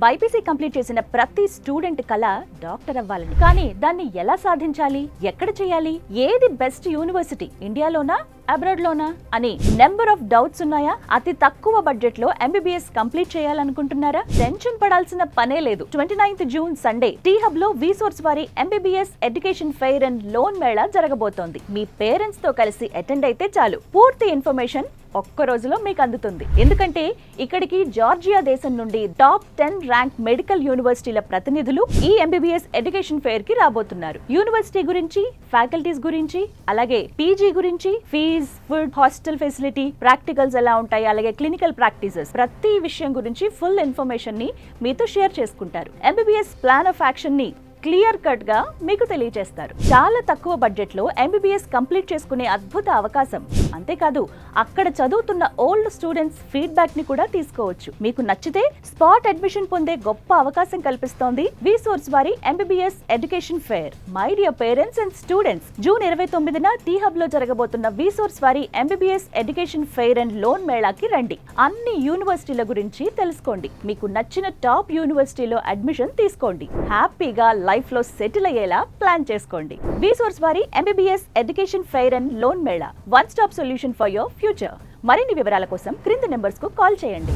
BiPC complete చేసిన ప్రతి student కళ డాక్టర్ అవ్వాలని. కానీ దాన్ని ఎలా సాధించాలి, ఎక్కడ చేయాలి, ఏది బెస్ట్ యూనివర్సిటీ, ఇండియాలోనా అబ్రాడ్ లోనా అని నెంబర్ ఆఫ్ డౌట్స్ ఉన్నాయా? అతి తక్కువ బడ్జెట్ లో ఎంబీబీఎస్ కంప్లీట్ చేయాలనుకుంటున్నారా? టెన్షన్ పడాల్సిన పనే లేదు. 29th June Sunday tea Hub లో విసోర్స్ వారి MBBS education fair and loan Mela జరగబోతోంది. మీ పేరెంట్స్ తో కలిసి అటెండ్ అయితే చాలు, పూర్తి ఇన్ఫర్మేషన్ ఒక్క రోజులో మీకు అందుతుంది. ఎందుకంటే ఇక్కడికి జార్జియా దేశం నుండి టాప్ 10 ర్యాంక్ మెడికల్ యూనివర్సిటీల ప్రతినిధులు ఈ ఎంబీబీఎస్ ఎడ్యుకేషన్ ఫెయిర్ కి రాబోతున్నారు. యూనివర్సిటీ గురించి, ఫ్యాకల్టీస్ గురించి, అలాగే పీజీ గురించి, fees, food, hostel facility, practicals ఎలా ఉంటాయి, అలాగే క్లినికల్ ప్రాక్టీసెస్, ప్రతి విషయం గురించి ఫుల్ ఇన్ఫర్మేషన్ ని మీతో షేర్ చేసుకుంటారు. ఎంబీబీఎస్ ప్లాన్ ఆఫ్ యాక్షన్ ని క్లియర్ కట్ గా మీకు తెలియజేస్తారు. చాలా తక్కువ బడ్జెట్ లో ఎంబీబీఎస్ కంప్లీట్ చేసుకునే అద్భుత అవకాశం. అంతేకాదు అక్కడ చదువుతున్న ఓల్డ్ స్టూడెంట్స్ ఫీడ్బ్యాక్ ని కూడా తీసుకోవచ్చు. మీకు నచ్చితే స్పాట్ అడ్మిషన్ పొందే గొప్ప అవకాశం కల్పిస్తోంది విసోర్స్ వారి MBBS education fair. My dear parents and students, June 29న టీ హబ్ లో జరగబోతున్న విసోర్స్ వారి MBBS education fair and loan మేళాకి రండి. అన్ని యూనివర్సిటీల గురించి తెలుసుకోండి. మీకు నచ్చిన టాప్ యూనివర్సిటీలో అడ్మిషన్ తీసుకోండి. హ్యాపీగా లైఫ్ లో సెటిల్ అయ్యేలా ప్లాన్ చేసుకోండి. విసోర్స్ వారి MBBS education fair and loan Mela, one stop solution for your future. మరిన్ని వివరాల కోసం క్రింది నెంబర్స్ కు కాల్ చేయండి.